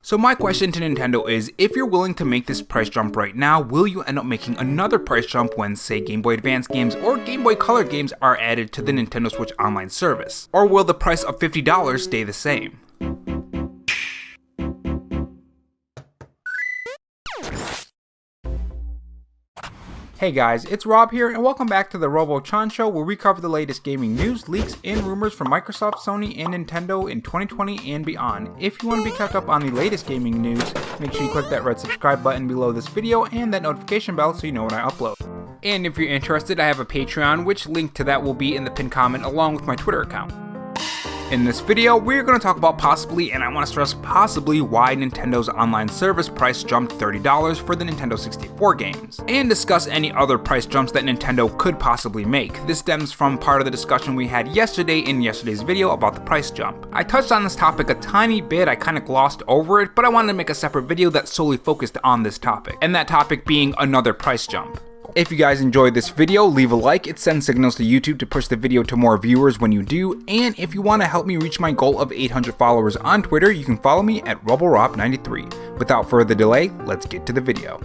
So my question to Nintendo is, if you're willing to make this price jump right now, will you end up making another price jump when, say, Game Boy Advance games or Game Boy Color games are added to the Nintendo Switch Online service? Or will the price of $50 stay the same? Hey guys, it's Rob here, and welcome back to the Robo Show, where we cover the latest gaming news, leaks, and rumors from Microsoft, Sony, and Nintendo in 2020 and beyond. If you want to be kept up on the latest gaming news, make sure you click that red subscribe button below this video and that notification bell so you know when I upload. And if you're interested, I have a Patreon, which link to that will be in the pinned comment along with my Twitter account. In this video, we're going to talk about possibly, and I want to stress possibly, why Nintendo's online service price jumped $30 for the Nintendo 64 games, and discuss any other price jumps that Nintendo could possibly make. This stems from part of the discussion we had yesterday in yesterday's video about the price jump. I touched on this topic a tiny bit, I kind of glossed over it, but I wanted to make a separate video that solely focused on this topic, and that topic being another price jump. If you guys enjoyed this video, leave a like, it sends signals to YouTube to push the video to more viewers when you do, and if you want to help me reach my goal of 800 followers on Twitter, you can follow me at RoboRob93. Without further delay, let's get to the video.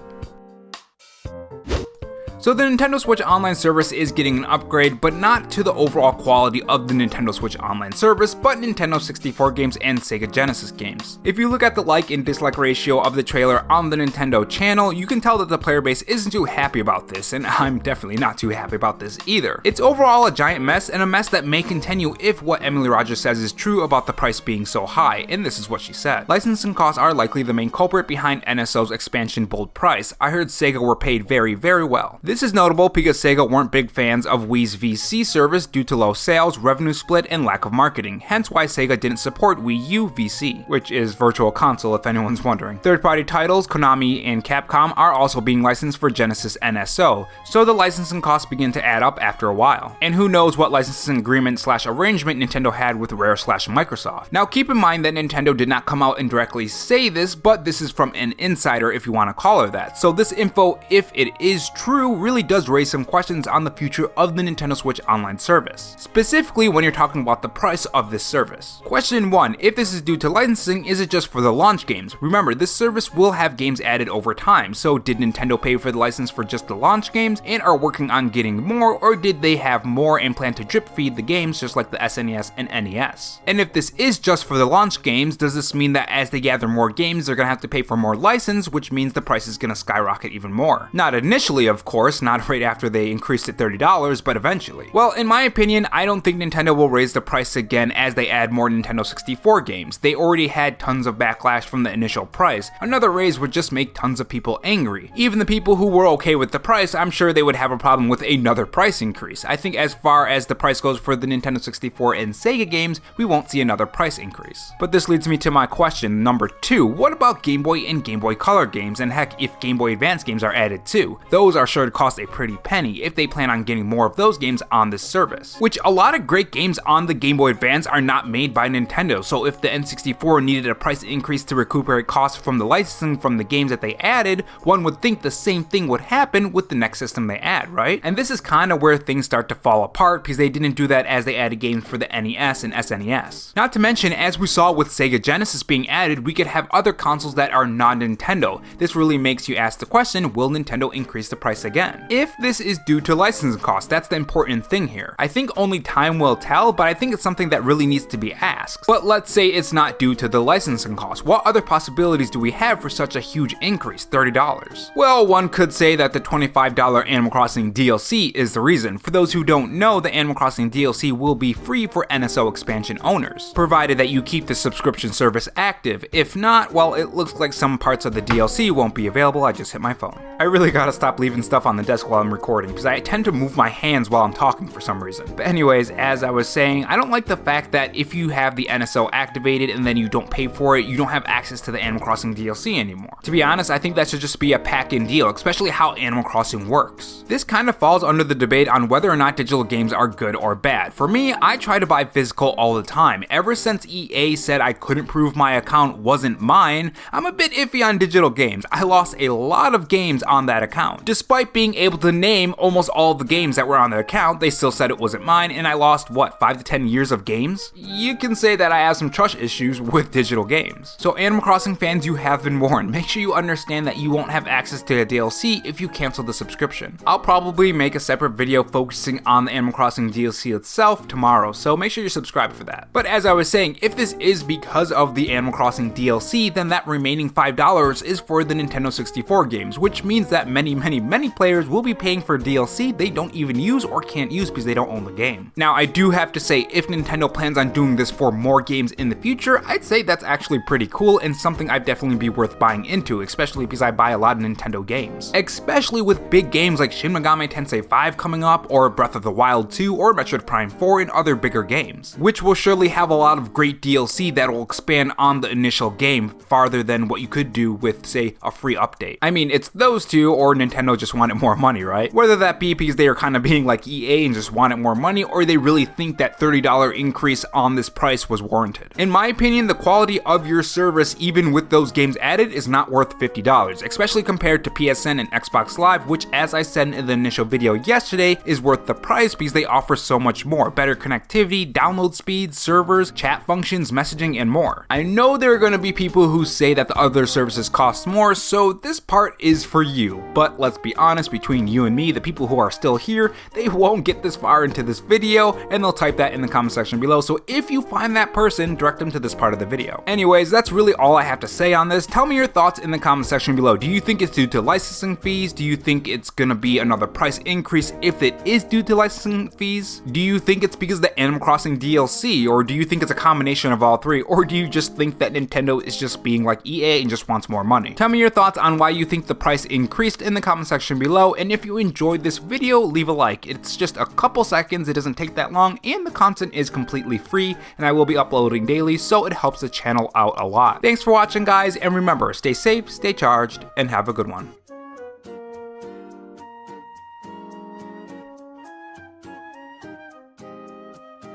So the Nintendo Switch Online service is getting an upgrade, but not to the overall quality of the Nintendo Switch Online service, but Nintendo 64 games and Sega Genesis games. If you look at the like and dislike ratio of the trailer on the Nintendo channel, you can tell that the player base isn't too happy about this, and I'm definitely not too happy about this either. It's overall a giant mess, and a mess that may continue if what Emily Rogers says is true about the price being so high, and this is what she said. Licensing costs are likely the main culprit behind NSO's expansion bold price. I heard Sega were paid very well. This is notable because Sega weren't big fans of Wii's VC service due to low sales, revenue split, and lack of marketing, hence why Sega didn't support Wii U VC, which is Virtual Console if anyone's wondering. Third-party titles, Konami and Capcom, are also being licensed for Genesis NSO, so the licensing costs begin to add up after a while. And who knows what licensing agreement/arrangement Nintendo had with Rare/Microsoft. Now keep in mind that Nintendo did not come out and directly say this, but this is from an insider if you want to call her that. So this info, if it is true, really does raise some questions on the future of the Nintendo Switch Online service, specifically when you're talking about the price of this service. Question 1, if this is due to licensing, is it just for the launch games? Remember, this service will have games added over time, so did Nintendo pay for the license for just the launch games and are working on getting more, or did they have more and plan to drip feed the games just like the SNES and NES? And if this is just for the launch games, does this mean that as they gather more games, they're gonna have to pay for more license, which means the price is gonna skyrocket even more? Not initially, of course, not right after they increased it $30, but eventually. Well, in my opinion, I don't think Nintendo will raise the price again as they add more Nintendo 64 games. They already had tons of backlash from the initial price. Another raise would just make tons of people angry. Even the people who were okay with the price, I'm sure they would have a problem with another price increase. I think as far as the price goes for the Nintendo 64 and Sega games, we won't see another price increase. But this leads me to my question number 2. What about Game Boy and Game Boy Color games? And heck, if Game Boy Advance games are added too, those are sure to cost a pretty penny if they plan on getting more of those games on this service. Which a lot of great games on the Game Boy Advance are not made by Nintendo, so if the N64 needed a price increase to recuperate costs from the licensing from the games that they added, one would think the same thing would happen with the next system they add, right? And this is kind of where things start to fall apart because they didn't do that as they added games for the NES and SNES. Not to mention, as we saw with Sega Genesis being added, we could have other consoles that are non-Nintendo. This really makes you ask the question, will Nintendo increase the price again? If this is due to licensing costs, that's the important thing here. I think only time will tell, but I think it's something that really needs to be asked. But let's say it's not due to the licensing costs. What other possibilities do we have for such a huge increase, $30? Well, one could say that the $25 Animal Crossing DLC is the reason. For those who don't know, the Animal Crossing DLC will be free for NSO expansion owners, provided that you keep the subscription service active. If not, well, it looks like some parts of the DLC won't be available. I just hit my phone. I really gotta stop leaving stuff on the desk while I'm recording, because I tend to move my hands while I'm talking for some reason. But anyways, as I was saying, I don't like the fact that if you have the NSO activated and then you don't pay for it, you don't have access to the Animal Crossing DLC anymore. To be honest, I think that should just be a pack-in deal, especially how Animal Crossing works. This kind of falls under the debate on whether or not digital games are good or bad. For me, I try to buy physical all the time. Ever since EA said I couldn't prove my account wasn't mine, I'm a bit iffy on digital games. I lost a lot of games on that account. Despite being being able to name almost all the games that were on their account, they still said it wasn't mine, and I lost, what, 5 to 10 years of games? You can say that I have some trust issues with digital games. So Animal Crossing fans, you have been warned. Make sure you understand that you won't have access to the DLC if you cancel the subscription. I'll probably make a separate video focusing on the Animal Crossing DLC itself tomorrow, so make sure you're subscribed for that. But as I was saying, if this is because of the Animal Crossing DLC, then that remaining $5 is for the Nintendo 64 games, which means that many players will be paying for DLC they don't even use or can't use because they don't own the game. Now, I do have to say, if Nintendo plans on doing this for more games in the future, I'd say that's actually pretty cool and something I'd definitely be worth buying into, especially because I buy a lot of Nintendo games. Especially with big games like Shin Megami Tensei 5 coming up, or Breath of the Wild 2, or Metroid Prime 4, and other bigger games, which will surely have a lot of great DLC that will expand on the initial game farther than what you could do with, say, a free update. I mean, it's those two, or Nintendo just wanted more money, right? Whether that be because they are kind of being like EA and just wanted more money, or they really think that $30 increase on this price was warranted. In my opinion, the quality of your service, even with those games added, is not worth $50, especially compared to PSN and Xbox Live, which, as I said in the initial video yesterday, is worth the price because they offer so much more: better connectivity, download speeds, servers, chat functions, messaging, and more. I know there are going to be people who say that the other services cost more, so this part is for you, but let's be honest, between you and me, the people who are still here, they won't get this far into this video, and they'll type that in the comment section below, so if you find that person, direct them to this part of the video. Anyways, that's really all I have to say on this. Tell me your thoughts in the comment section below. Do you think it's due to licensing fees? Do you think it's gonna be another price increase if it is due to licensing fees? Do you think it's because of the Animal Crossing DLC, or do you think it's a combination of all three, or do you just think that Nintendo is just being like EA and just wants more money? Tell me your thoughts on why you think the price increased in the comment section below, and if you enjoyed this video, leave a like. It's just a couple seconds, it doesn't take that long, and the content is completely free, and I will be uploading daily, so it helps the channel out a lot. Thanks for watching, guys, and remember, stay safe, stay charged, and have a good one.